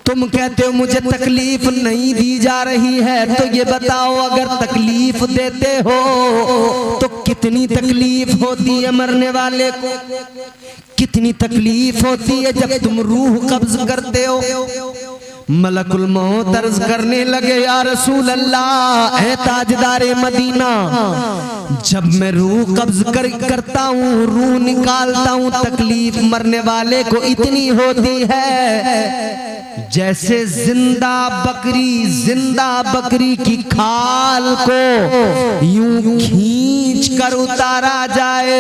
तुम कहते हो मुझे तकलीफ नहीं दी जा रही है, तो ये बताओ अगर तकलीफ देते हो तो कितनी तकलीफ होती है मरने वाले को, कितनी तकलीफ होती है जब तुम रूह कब्ज करते हो। मलकुल मौत अर्ज करने लगे, या रसूल अल्लाह, है ताजदारे मदीना, जब मैं रूह कब्ज करता हूँ, रूह निकालता हूँ, तकलीफ मरने वाले को इतनी होती है जैसे जिंदा बकरी की खाल को यूं खींच कर उतारा जाए।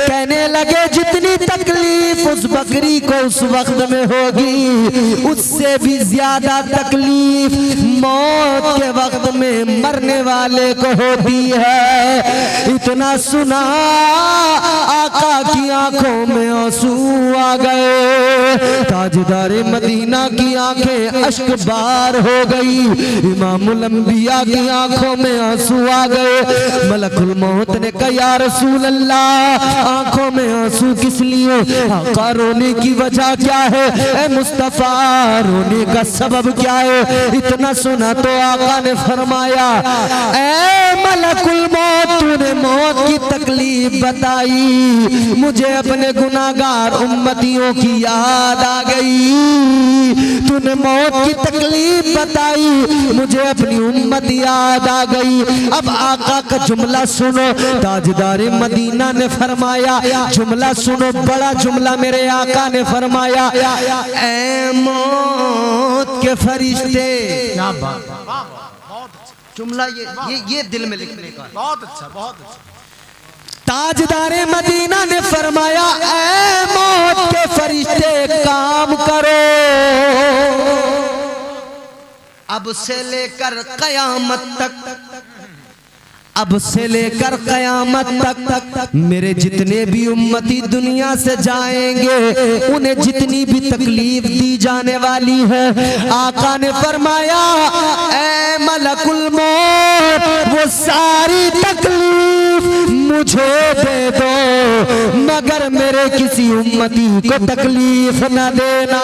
कहने लगे जितनी तकलीफ उस बकरी को उस वक्त में होगी, उससे भी ज्यादा तकलीफ मौत के वक्त में मरने वाले को होती है। इतना सुना, आका की आंखों में आंसू आ गए। ताजदारे मदीना की आंखें अश्क बार हो गई, इमामुल अंबिया की आंखों में आंसू आ गए। मलकुल मौत ने कहा, या रसूल अल्लाह, आंखों में आंसू किस लिए? आका रोने की वजह क्या है? ए मुस्तफा, रोने का सबब क्या है? इतना सुना तो आका ने फरमाया, ए मलकुल मौत, तूने मौत की तकलीफ बताई, मुझे अपने गुनाहगार उम्मतियों की याद आ गई। तूने मौत की तकलीफ बताई, मुझे अपनी उम्मत याद आ गई। अब आका का जुमला सुनो, ताजदार मदीना ने फरमाया, जुमला सुनो, बड़ा जुमला मेरे आका ने फरमाया, ऐ मौत के फरिश्ते। क्या बात, बहुत अच्छा, जुमला ये दिल में लिखने का, बहुत अच्छा, बहुत अच्छा। ताजदारे मदीना ने फरमाया, ऐ मौत के फरिश्ते काम करो, अब से लेकर कयामत तक, अब से लेकर कयामत तक मेरे जितने भी उम्मती दुनिया से जाएंगे, उन्हें जितनी भी तकलीफ दी जाने वाली है, आका ने फरमाया, ऐ मलकुल मौत, वो सारी तकलीफ मुझे दे दो, मगर मेरे किसी उम्मती को तकलीफ न देना।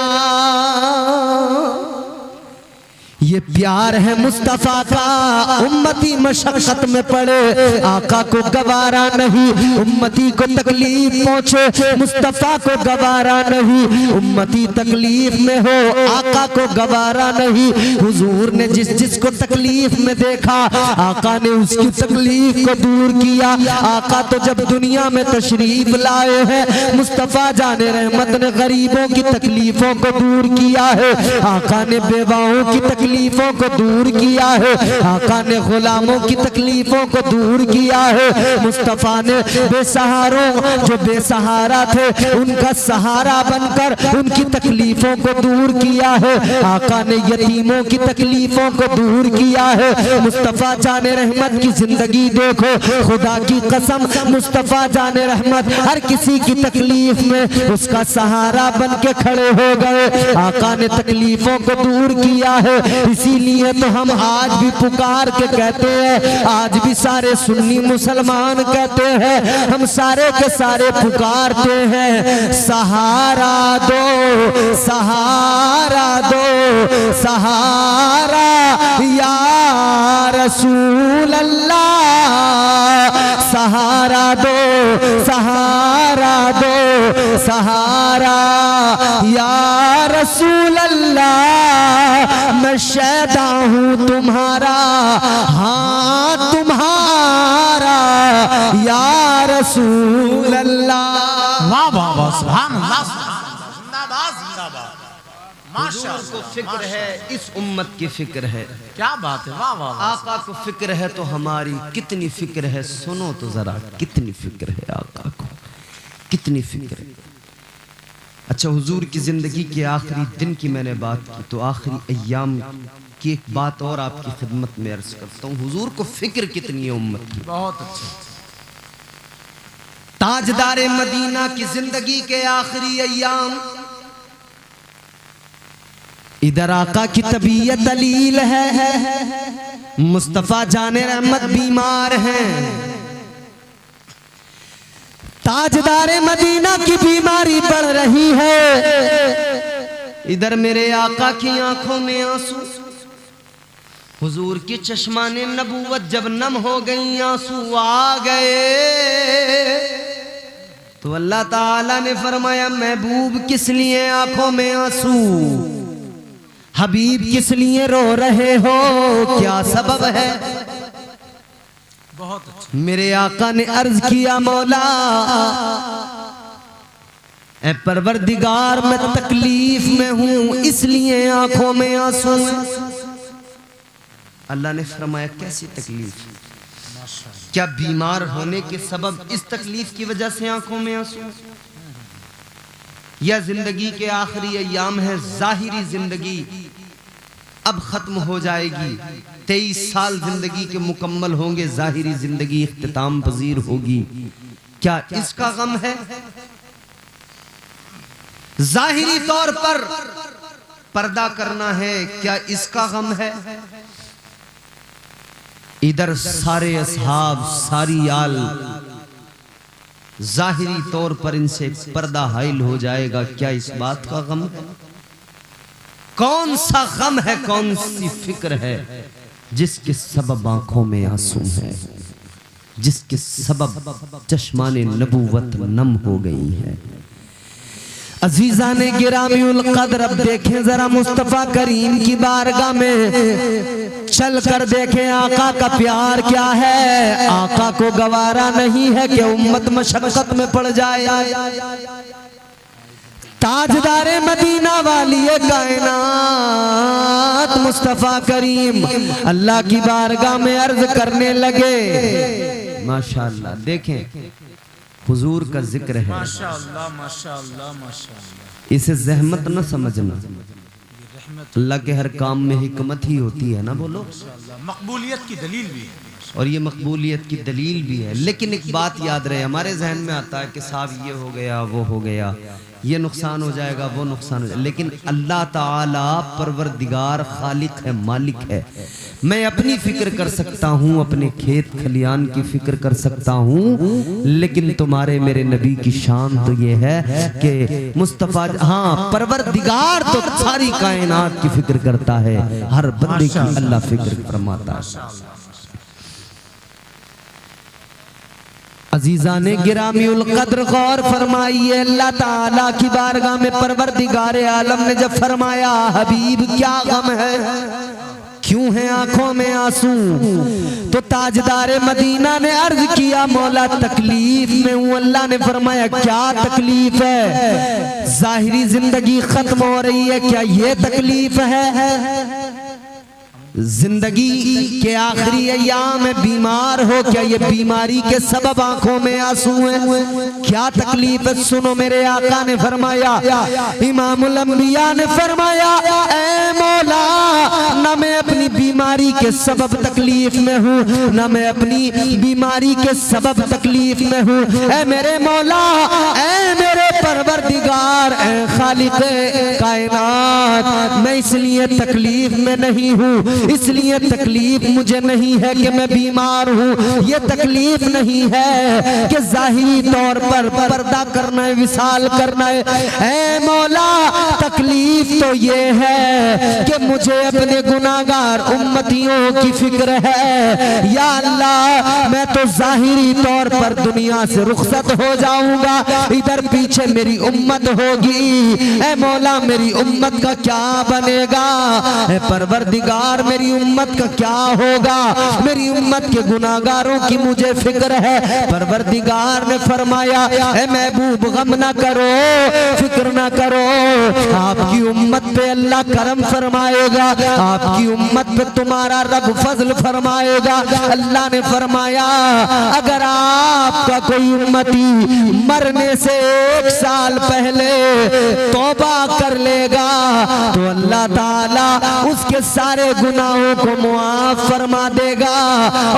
ये प्यार है मुस्तफा का, उम्मती मशक्कत में पड़े, आका को गवारा नहीं, उम्मती को तकलीफ पहुंचे, मुस्तफा को गवारा नहीं, उम्मती तकलीफ में हो, आका को गवारा नहीं। हुजूर ने जिस जिसको तकलीफ में देखा, आका ने उसकी तकलीफ को दूर किया। आका तो जब दुनिया में तशरीफ लाए हैं, मुस्तफा जाने रहमत ने गरीबों की तकलीफों को दूर किया है, आका ने बेवाओं की तकलीफों को दूर किया है, आका ने गुलामों की तकलीफों को दूर किया है। मुस्तफा ने बेसहारों, जो बेसहारा थे, उनका सहारा बनकर उनकी तकलीफों को दूर किया है। आका ने यतीमों की तकलीफों को दूर किया है। मुस्तफा जाने रहमत की जिंदगी देखो, खुदा की कसम, मुस्तफा जाने रहमत हर किसी की तकलीफ में उसका सहारा बन के खड़े हो गए। आका ने तकलीफों को दूर किया है, इसीलिए तो हम आज भी पुकार के कहते हैं, आज भी सारे सुन्नी मुसलमान कहते हैं, हम सारे के सारे पुकारते हैं, सहारा दो, सहारा दो, सहारा या रसूल अल्लाह, सहारा दो, सहारा दो, सहारा या रसूल अल्लाह, मैं शैदा हूँ तुम्हारा, हाँ तुम्हारा या रसूल अल्लाह। वाह वाह वाह, सुभान अल्लाह, जिंदाबाद जिंदाबाद, माशाअल्लाह। को फिक्र है, इस उम्मत की फिक्र है। क्या बात है, वाह वाह। आका को फिक्र है तो हमारी कितनी फिक्र है, सुनो तो जरा, कितनी फिक्र है आका को, कितनी फिक्र है। अच्छा, हुजूर की जिंदगी के आखिरी दिन की मैंने बात की, तो आखिरी अय्याम की एक बात और आपकी खिदमत में अर्ज करता हूँ, हुजूर को फिक्र कितनी है उम्मत की। बहुत अच्छा। ताजदारे मदीना की जिंदगी के आखिरी अय्याम, इधर आका की तबीयत दलील है, मुस्तफा जाने रहमत बीमार हैं, ताजदारे मदीना की बीमारी बढ़ रही है, इधर मेरे आका की आंखों में आंसू, हुजूर की चश्माने नबूवत जब नम हो गई, आंसू आ गए, तो अल्लाह ताला ने फरमाया, महबूब किस लिए आंखों में आंसू, हबीब किस लिए रो रहे हो, क्या सबब है। बहुत अच्छा। मेरे आका ने अर्ज किया, मौला ऐ परवरदिगार, मैं तकलीफ में हूं, इसलिए आंखों में आंसू। अल्लाह ने फरमाया, कैसी तकलीफ, क्या बीमार होने के सबब इस तकलीफ की वजह से आंखों में आंसू, या जिंदगी के आखिरी अय्याम है, जाहिरी जिंदगी अब खत्म हो जाएगी, 23 साल जिंदगी के मुकम्मल होंगे, जाहिरी जिंदगी इख्तिताम पजीर होगी, क्या इसका गम है। जाहिरी तौर पर पर्दा करना है, क्या इसका गम है। इधर सारे असहाब, सारी आल जाहिरी तौर पर इनसे पर्दा हाइल हो जाएगा, क्या इस बात का गम है? कौन सा गम है, कौन सी फिक्र है जिसके सबब आंखों में आंसू है, जिसके सबब चश्माने नबूवत नम हो गई है। अजीजा ने गिरामीउल कद्र, अब देखें जरा मुस्तफा करीम की बारगाह में चल कर देखें आका का प्यार क्या है। आका को गवारा नहीं है कि उम्मत मशक्कत में पड़ जाए। ताजदारे मदीना वाली कायनात मुस्तफा करीम अल्लाह की बारगाह में अर्ज करने लगे। माशाअल्लाह, देखें हुजूर का जिक्र है, माशाअल्लाह माशाअल्लाह माशाअल्लाह। इसे जहमत न समझना, अल्लाह के हर काम में हिकमत ही होती है ना, बोलो। मकबूलियत की दलील भी है, और ये मकबूलियत की दलील भी है। लेकिन एक बात याद रहे, हमारे जहन में आता है कि साहब ये हो गया, वो हो गया, ये नुकसान हो जाएगा, वो नुकसान हो जाएगा, लेकिन अल्लाह ताला परवरदिगार खालिक है, मालिक है। मैं अपनी फिक्र कर सकता हूँ, अपने खेत खलियान की फिक्र कर सकता हूँ, लेकिन तुम्हारे मेरे नबी की शान तो ये है कि मुस्तफा, हाँ, परवरदिगार तो सारी कायनात की फिक्र करता है, हर बंदे की अल्लाह फिक्र फरमाता है। अजीजा ने गिरामीउल कद्र गौर फरमाइए, अल्लाह ताला की बारगाह में परवरदिगार आलम ने जब फरमाया हबीब क्या गम है, क्यों है आंखों में आंसू, तो ताजदारे मदीना ने अर्ज किया मौला तकलीफ में हूं। अल्लाह ने फरमाया क्या तकलीफ है? जाहिरी जिंदगी खत्म हो रही है, क्या ये तकलीफ है? जिंदगी के आखिरी अय्याम में बीमार हो, क्या ये बीमारी के सबब आंखों में आंसू हैं? क्या तकलीफ है? सुनो, मेरे आका ने फरमाया, इमामुल अंबिया ने फरमाया, ऐ मौला, ना मैं अपनी बीमारी के सबब तकलीफ में हूँ, ना मैं अपनी बीमारी के सबब तकलीफ में हूँ। ऐ मेरे मौला, ऐ मेरे परवरदिगार, ऐ खालिक़े कायनात, मैं इसलिए तकलीफ में नहीं हूँ, इसलिए तकलीफ मुझे नहीं है कि मैं बीमार हूँ, ये तकलीफ नहीं है कि जाहिरी तौर पर पर्दा करना है, विसाल करना है। ऐ मौला, तकलीफ तो ये है कि मुझे अपने गुनाहगार उम्मतियों की फिक्र है। या अल्लाह, मैं तो जाहिरी तौर पर दुनिया से रुखसत हो जाऊंगा, इधर पीछे मेरी उम्मत होगी। ऐ मौला, मेरी उम्मत का क्या बनेगा? ऐ परवरदिगार, मेरी उम्मत का क्या होगा? मेरी उम्मत के गुनाहगारों की मुझे फिक्र है। परवरदिगार ने फरमाया, ऐ महबूब, गम ना करो, फिक्र ना करो, आपकी उम्मत पे अल्लाह करम फरमाएगा, आपकी उम्मत पे तुम्हारा रब फजल फरमाएगा। अल्लाह ने फरमाया, अगर आपका कोई उम्मती मरने से 1 साल पहले तौबा कर लेगा तो अल्लाह ताला उसके सारे गुनाहों को मुआफ फरमा देगा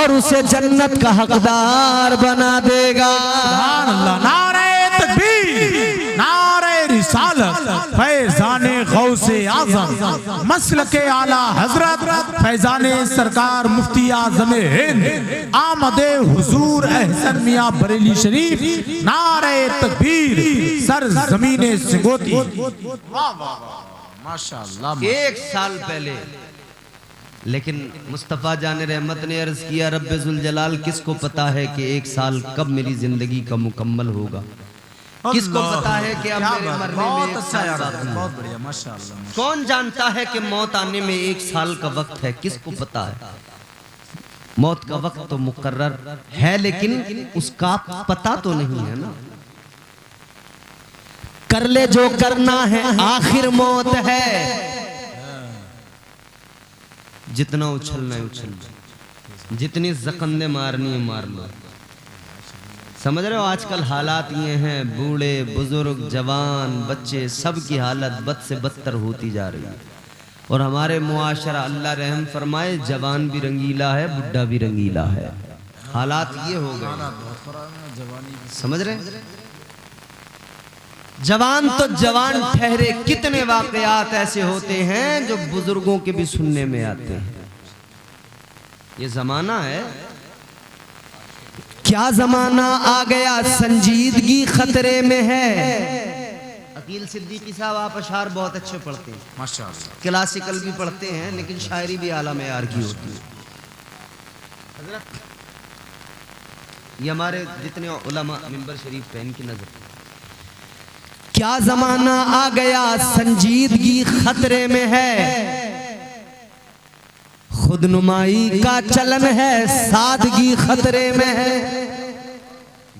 और उसे जन्नत का हकदार बना देगा। सुभान अल्लाह। नारे तकबीर, नारे रिसालत, फैजाने गौसे आजम, मसलके आला हजरत, फैजाने सरकार मुफ्ती आजम हिंद, आमदे हुजूर एहसन मियां बरेली शरीफ, नारे तकबीर, सर जमीने सिंगोती। वाह वाह माशाअल्लाह। 1 साल पहले, लेकिन मुस्तफ़ा जाने रहमत ने अर्ज किया, रब्बे जुल जलाल, किसको पता है कि 1 साल कब मेरी जिंदगी का मुकम्मल होगा? किसको पता है कि अब मेरे मरने में 1 साल बाकी है? बहुत बढ़िया माशाअल्लाह। कौन जानता है कि मौत आने में 1 साल का वक्त है? किसको पता है? मौत का वक्त तो मुकर्रर है, लेकिन उसका पता तो नहीं है ना। कर ले जो करना है, आखिर मौत है। जितना उछलना है उछल लो, जितनी जकंदे मारनी है मार लो। समझ रहे हो, आजकल हालात ये हैं, बूढ़े बुजुर्ग जवान बच्चे सबकी हालत बद से बदतर होती जा रही है। और हमारे मुआशरा, अल्लाह रहम फरमाए, जवान भी रंगीला है, बुढ़ा भी रंगीला है। हालात ये हो गए, समझ रहे? जवान तो जवान ठहरे, कितने वाकयात ऐसे होते हैं जो बुजुर्गों के भी सुनने में आते हैं। ये जमाना है, क्या जमाना आ गया संजीदगी खतरे में है। अकील सिद्दीकी साहब आप अशार बहुत अच्छे पढ़ते हैं, माशाअल्लाह, क्लासिकल भी पढ़ते हैं, लेकिन शायरी भी आला मेयार की होती है। ये हमारे जितने उलमा मिंबर शरीफ पे इनकी नजर। क्या जमाना आ गया संजीदगी खतरे में है, खुदनुमाई का चलन है, सादगी खतरे में है।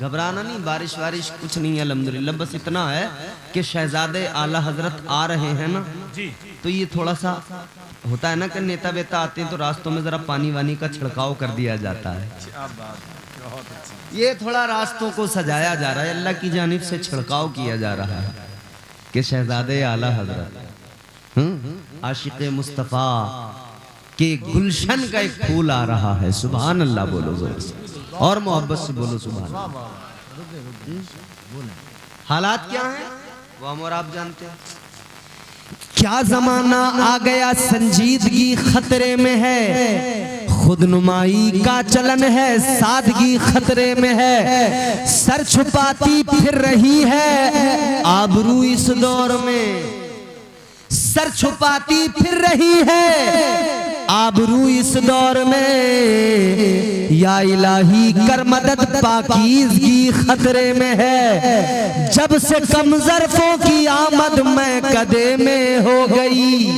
घबराना नहीं, बारिश वारिश कुछ नहीं है अल्हम्दुलिल्लाह। बस इतना है कि शहजादे आला हजरत आ रहे हैं ना जी, तो ये थोड़ा सा होता है ना कि नेता बेता आते हैं तो रास्तों में जरा पानी वानी का छिड़काव कर दिया जाता है। क्या बात है, बहुत अच्छी। ये थोड़ा रास्तों को सजाया जा रहा है, अल्लाह की जानिब से छिड़काव किया जा रहा है कि शहजादे आला हजरत आशिक मुस्तफ़ा के गुलशन का एक फूल आ रहा है। सुभान अल्लाह बोलो जोर से और मोहब्बत से बोलो सुभान अल्लाह। हालात क्या हैं वो हम और आप जानते हैं। क्या जमाना आ गया संजीदगी खतरे में है, खुदनुमाई का चलन है, सादगी खतरे में है। सर छुपाती फिर रही है आबरू इस दौर में, सर छुपाती फिर रही है आबरू इस दौर में। या इलाही कर मदद पाकीज़गी खतरे में है। जब से कम ज़र्फ़ों की आमद मैं कदे में हो गई।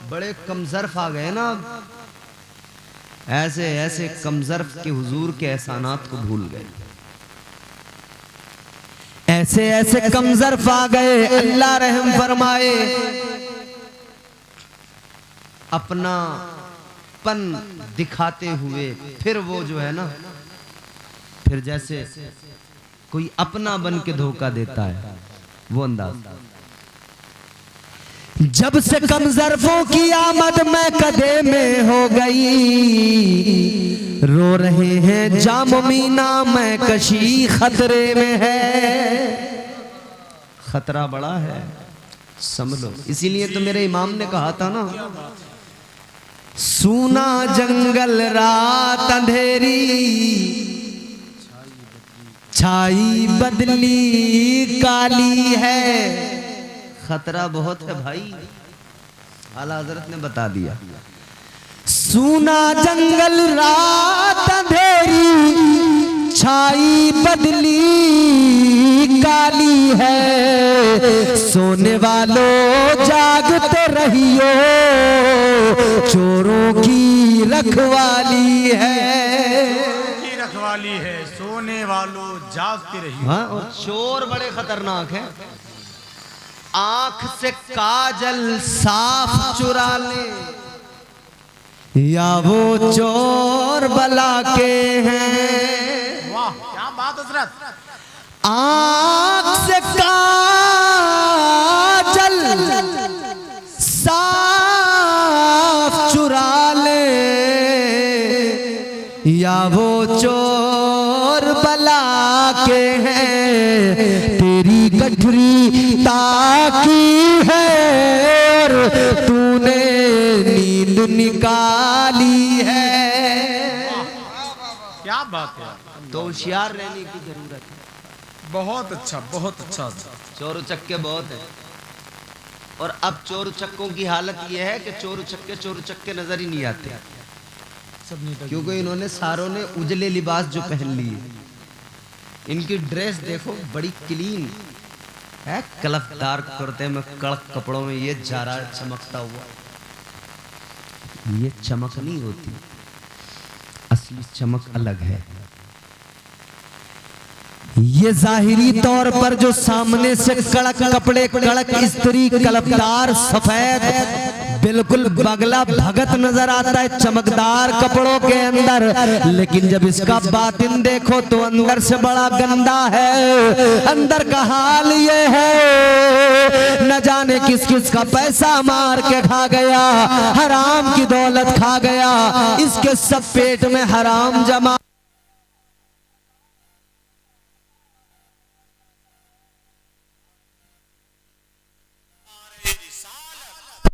बड़े कम ज़र्फ़ आ गए ना, ऐसे ऐसे कम ज़र्फ़ के हुजूर के एहसानात को भूल गए। ऐसे ऐसे कम ज़र्फ़ आ गए, अल्लाह रहम फरमाए। अपना पन दिखाते हुए फिर वो जो है ना, फिर जैसे कोई अपना बन के धोखा देता है वो अंदाज। जब से कम ज़र्फ़ों की आमद मैं कदे में हो गई। रो रहे हैं जाम मीना मैं कशी खतरे में है। खतरा बड़ा है समझ लो। इसीलिए तो मेरे इमाम ने कहा था ना, सूना जंगल रात अंधेरी छाई बदली काली है। खतरा बहुत है भाई, आला हजरत ने बता दिया। सूना जंगल रात अंधेरी छाई बदली काली है। सोने वालों जागते रहियो चोरों की रखवाली है। की रखवाली है, सोने वालों जागते रहिए। हाँ, और चोर बड़े खतरनाक हैं। आंख से काजल साफ चुरा ले या वो चोर बला के हैं। वाह क्या बात हजरत। आंख से काजल साफ चुरा ले या वो चोर बला के हैं। तेरी गठरी ताकी है और तूने नींद निकाली है। क्या बात है, तो होशियार रहने की जरूरत है। बहुत अच्छा, बहुत अच्छा। चोर उचक्के बहुत है, और अब चोर उचक्कों की हालत यह है कि चोर उचक्के नजर ही नहीं आते, क्योंकि इन्होंने सारों ने उजले लिबास जो पहन लिए। इनकी ड्रेस देखो बड़ी क्लीन है, कलफदार कुर्ते में कड़क कपड़ों में ये जा रहा है चमकता हुआ। ये चमक नहीं होती, असली चमक अलग है। ये जाहिरी तौर पर जो सामने से कड़क कपड़े, कड़क स्त्री, कलफदार सफेद बिल्कुल बगला भगत नजर आता है चमकदार कपड़ों के अंदर, लेकिन जब इसका बातिन देखो तो अंदर से बड़ा गंदा है। अंदर का हाल ये है, न जाने किस किस का पैसा मार के खा गया, हराम की दौलत खा गया, इसके सब पेट में हराम जमा।